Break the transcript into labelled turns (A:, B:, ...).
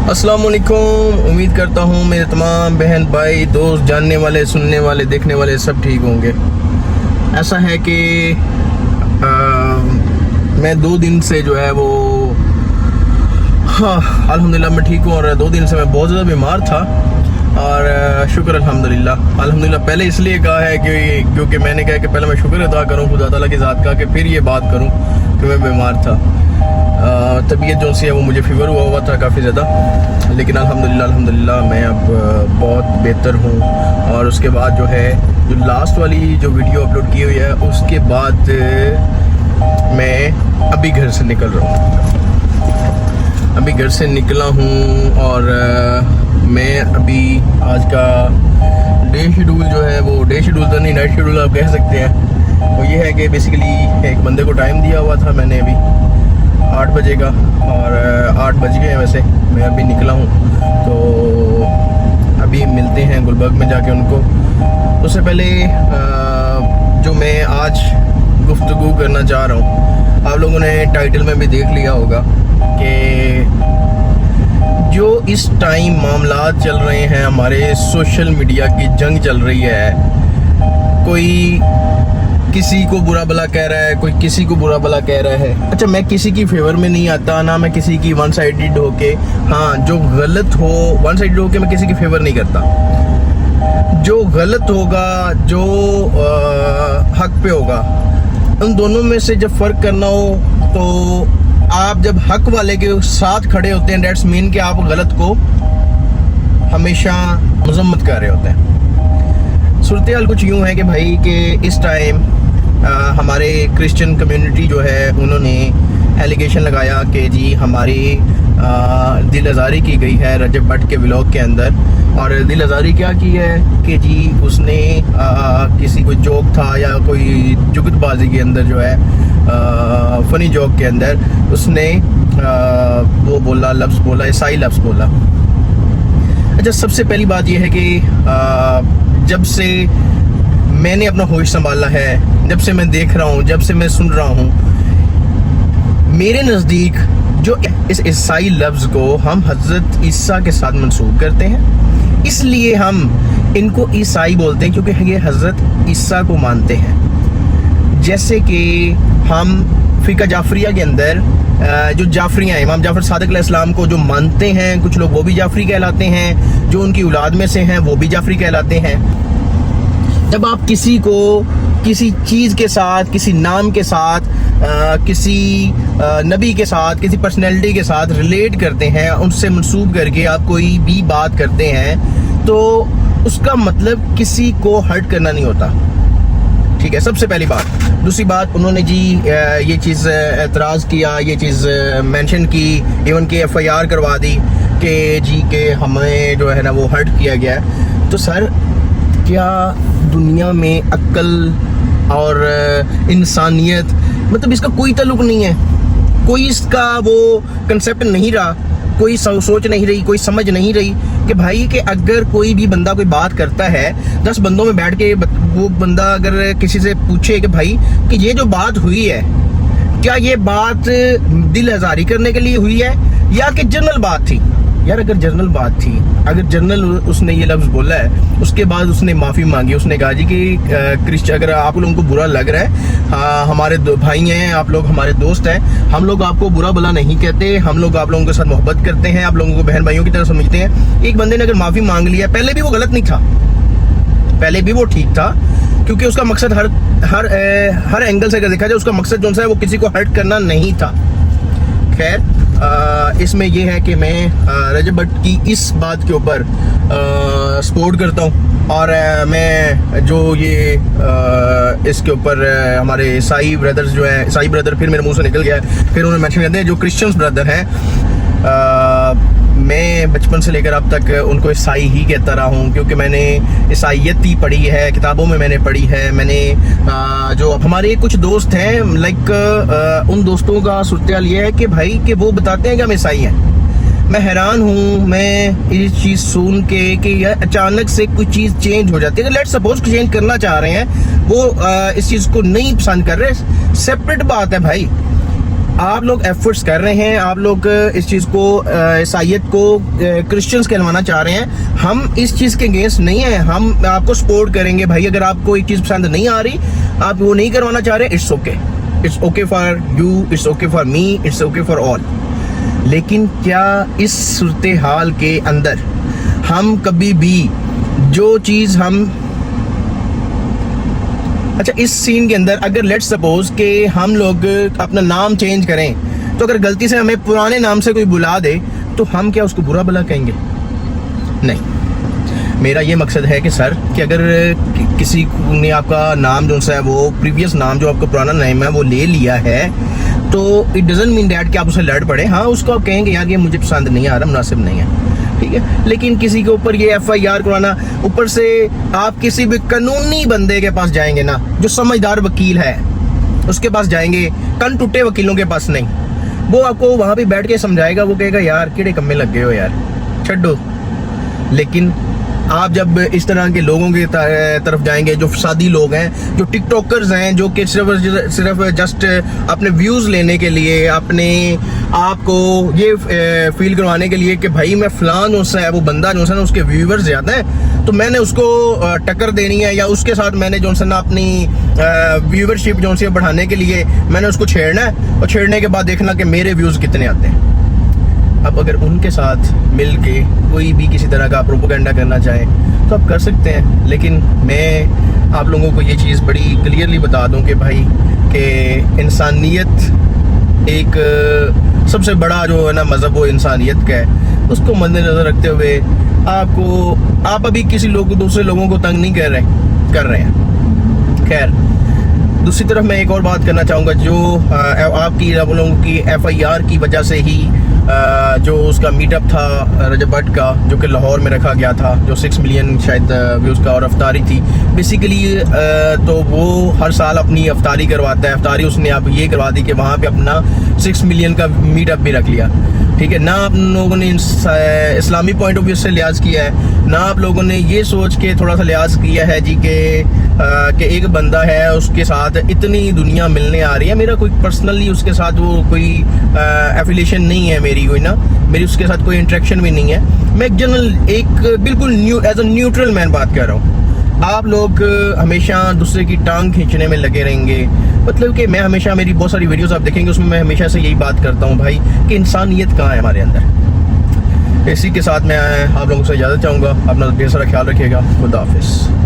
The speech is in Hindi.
A: अस्सलाम वालेकुम। उम्मीद करता हूँ मेरे तमाम बहन भाई दोस्त जानने वाले सुनने वाले देखने वाले सब ठीक होंगे। ऐसा है कि मैं 2 दिन से जो है वो अल्हम्दुलिल्लाह मैं ठीक हूँ। और 2 दिन से मैं बहुत ज़्यादा बीमार था और शुक्र अल्हम्दुलिल्लाह। पहले इसलिए कहा है क्योंकि मैंने कहा कि पहले मैं शुक्र अदा करूँ खुदा ताला की ज़ात का, कि फिर ये बात करूँ कि मैं बीमार था। तबीयत जो सी है वो मुझे फीवर हुआ था काफ़ी ज़्यादा, लेकिन अल्हम्दुलिल्लाह मैं अब बहुत बेहतर हूँ। और उसके बाद जो है जो लास्ट वाली जो वीडियो अपलोड की हुई है उसके बाद मैं अभी घर से निकल रहा हूँ। अभी घर से निकला हूँ और मैं अभी आज का डे शेड्यूल जो है वो डे शेड्यूल तो नहीं, नाइट शेड्यूल आप कह सकते हैं। वो ये है कि बेसिकली एक बंदे को टाइम दिया हुआ था मैंने अभी 8 बजे का, और 8 बज गए हैं वैसे। मैं अभी निकला हूँ तो अभी मिलते हैं गुलबर्ग में जाके उनको। उससे पहले जो मैं आज गुफ्तगू करना चाह रहा हूँ, आप लोगों ने टाइटल में भी देख लिया होगा कि जो इस टाइम मामलात चल रहे हैं, हमारे सोशल मीडिया की जंग चल रही है। कोई किसी को बुरा भला कह रहा है, कोई किसी को बुरा भला कह रहा है। अच्छा, मैं किसी की फेवर में नहीं आता, ना मैं किसी की वन साइडेड होके, हाँ जो गलत हो वन साइडेड होके मैं किसी की फेवर नहीं करता। जो गलत होगा, जो हक पे होगा, उन दोनों में से जब फ़र्क करना हो तो आप जब हक वाले के साथ खड़े होते हैं, डेट्स मीन कि आप गलत को हमेशा मजम्मत कर रहे होते हैं। सूरत हाल कुछ यूँ है कि भाई कि इस टाइम हमारे क्रिश्चियन कम्युनिटी जो है उन्होंने एलिगेशन लगाया कि जी हमारी दिल आज़ारी की गई है रजब भट्ट के व्लॉग के अंदर। और दिल आज़ारी क्या की है कि जी उसने किसी कोई जोक था या कोई जुगतबाजी के अंदर जो है फ़नी जोक के अंदर उसने वो बोला, लफ्ज़ बोला, ईसाई लफ्ज़ बोला। अच्छा, सबसे पहली बात यह है कि जब से मैंने अपना होश संभाला है, जब से मैं देख रहा हूँ, जब से मैं सुन रहा हूँ, मेरे नज़दीक जो इस ईसाई लफ्ज़ को हम हज़रत ईसा के साथ मंसूब करते हैं, इसलिए हम इनको ईसाई बोलते हैं क्योंकि ये हज़रत ईसा को मानते हैं। जैसे कि हम फ़िक़ा जाफ़रिया के अंदर जो जाफ़रियाँ इमाम जाफ़र सादिक़ अलैहिस्सलाम को जो मानते हैं, कुछ लोग वो भी जाफ़री कहलाते हैं, जो उनकी औलाद में से हैं वो भी जाफ़री कहलाते हैं। जब आप किसी को किसी चीज़ के साथ, किसी नाम के साथ, किसी नबी के साथ, किसी पर्सनैलिटी के साथ रिलेट करते हैं, उनसे मंसूब करके आप कोई भी बात करते हैं, तो उसका मतलब किसी को हर्ट करना नहीं होता। ठीक है, सबसे पहली बात। दूसरी बात, उन्होंने जी ये चीज़ एतराज़ किया, ये चीज़ मेंशन की, इवन के FIR करवा दी कि जी के हमें जो है ना वो हर्ट किया गया है। तो सर, क्या दुनिया में अक्ल और इंसानियत, मतलब इसका कोई ताल्लुक़ नहीं है? कोई इसका वो कंसेप्ट नहीं रहा, कोई सोच नहीं रही, कोई समझ नहीं रही कि भाई कि अगर कोई भी बंदा कोई बात करता है, 10 बंदों में बैठ के वो बंदा अगर किसी से पूछे कि भाई कि ये जो बात हुई है, क्या ये बात दिल आज़ारी करने के लिए हुई है या कि जनरल बात थी? यार, अगर जनरल बात थी, अगर जनरल उसने ये लफ्ज़ बोला है, उसके बाद उसने माफ़ी मांगी, उसने कहा जी कि अगर आप लोगों को बुरा लग रहा है, हमारे भाई हैं, आप लोग हमारे दोस्त हैं, हम लोग आपको बुरा भला नहीं कहते, हम लोग आप लोगों के साथ मोहब्बत करते हैं, आप लोगों को बहन भाइयों की तरह समझते हैं। एक बंदे ने अगर माफ़ी मांग लिया, पहले भी वो गलत नहीं था, पहले भी वो ठीक था, क्योंकि उसका मकसद हर एंगल से अगर देखा जाए उसका मकसद जो सा है वो किसी को हर्ट करना नहीं था। खैर, इसमें यह है कि मैं रजब भट्ट की इस बात के ऊपर सपोर्ट करता हूँ। और मैं जो ये इसके ऊपर हमारे ईसाई ब्रदर्स जो हैं, ईसाई ब्रदर फिर मेरे मुंह से निकल गया है, फिर उन्होंने मेंशन करते हैं जो क्रिश्चियंस ब्रदर हैं, मैं बचपन से लेकर अब तक उनको ईसाई ही कहता रहा हूँ, क्योंकि मैंने ईसाईयत ही पढ़ी है, किताबों में मैंने पढ़ी है। मैंने जो हमारे कुछ दोस्त हैं, लाइक उन दोस्तों का सूरत हाल ये है कि भाई कि वो बताते हैं कि हम ईसाई हैं। मैं हैरान हूँ मैं ये चीज़ सुन के कि यार अचानक से कोई चीज़ चेंज हो जाती है। लेट सपोज चेंज करना चाह रहे हैं, वो इस चीज़ को नहीं पसंद कर रहे, सेपरेट बात है भाई।
B: आप लोग एफर्ट्स कर रहे हैं, आप लोग इस चीज़ को ईसाइयत को क्रिश्चियंस कहलवाना चाह रहे हैं। हम इस चीज़ के अगेंस्ट नहीं है, हम आपको सपोर्ट करेंगे भाई। अगर आपको एक चीज़ पसंद नहीं आ रही, आप वो नहीं करवाना चाह रहे, it's okay, it's okay for you, it's okay for me, it's okay for all. लेकिन क्या इस सूरत हाल के अंदर हम कभी भी जो चीज़ हम अच्छा इस सीन के अंदर अगर लेट्स सपोज कि हम लोग अपना नाम चेंज करें, तो अगर गलती से हमें पुराने नाम से कोई बुला दे तो हम क्या उसको बुरा भला कहेंगे? नहीं, मेरा ये मकसद है कि सर कि अगर किसी ने आपका नाम जो सा है वो प्रीवियस नाम जो आपका पुराना नेम है वो ले लिया है, तो इट डजंट मीन दैट कि आप उसे लड़ पड़े। हाँ, उसको आप कहेंगे यार ये मुझे पसंद नहीं आ रहा, मुनासिब नहीं है, ठीक है। लेकिन किसी के ऊपर ये FIR करवाना, ऊपर से आप किसी भी कानूनी बंदे के पास जाएंगे ना, जो समझदार वकील है उसके पास जाएंगे, कन टूटे वकीलों के पास नहीं। वो आपको वहां पे बैठ के समझाएगा, वो कहेगा यार किड़े कम्मे लग गए हो यार, छड्डो। लेकिन आप जब इस तरह के लोगों की तरफ जाएंगे, जो फसादी लोग हैं, जो टिकटॉकर्स हैं, जो कि सिर्फ जस्ट अपने व्यूज़ लेने के लिए, अपने आप को ये फील करवाने के लिए कि भाई मैं फलान जो है वो बंदा जो है ना उसके व्यूवर्स ज़्यादा हैं तो मैंने उसको टक्कर देनी है, या उसके साथ मैंने जो है ना अपनी व्यूवरशिप जो है बढ़ाने के लिए मैंने उसको छेड़ना है, और छेड़ने के बाद देखना कि मेरे व्यूज़ कितने आते हैं। अब अगर उनके साथ मिल के कोई भी किसी तरह का प्रोपोगेंडा करना चाहे तो आप कर सकते हैं, लेकिन मैं आप लोगों को ये चीज़ बड़ी क्लियरली बता दूं कि भाई कि इंसानियत एक सबसे बड़ा जो है ना मज़हब वो इंसानियत का है, उसको मद्देनज़र रखते हुए आप अभी किसी दूसरे लोगों को तंग नहीं कर रहे हैं। खैर, दूसरी तरफ मैं एक और बात करना चाहूँगा, जो आपकी लोगों की FIR की वजह से ही जो उसका मीटअप था रजब भट्ट का, जो कि लाहौर में रखा गया था, जो 6 मिलियन शायद व्यूज़ का और अफ्तारी थी बेसिकली, तो वो हर साल अपनी अफ्तारी करवाता है। अफ्तारी उसने अब ये करवा दी कि वहाँ पे अपना 6 मिलियन का मीटअप भी रख लिया, ठीक है ना। आप लोगों ने इस्लामी पॉइंट ऑफ व्यू से लिहाज किया है ना, आप लोगों ने ये सोच के थोड़ा सा लिहाज किया है जी कि एक बंदा है उसके साथ इतनी दुनिया मिलने आ रही है। मेरा कोई पर्सनली उसके साथ वो कोई एफिलिएशन नहीं है मेरी, कोई ना मेरी उसके साथ कोई इंटरेक्शन भी नहीं है। मैं एक जनरल एक बिल्कुल एज अ न्यूट्रल मैन बात कर रहा हूँ। आप लोग हमेशा दूसरे की टांग खींचने में लगे रहेंगे, मतलब कि मैं हमेशा, मेरी बहुत सारी वीडियोस आप देखेंगे उसमें मैं हमेशा से यही बात करता हूँ भाई कि इंसानियत कहाँ है हमारे अंदर। इसी के साथ मैं आप लोगों से इजाज़त चाहूँगा। अपना ढेर सारा ख्याल रखिएगा। खुदा हाफिज़।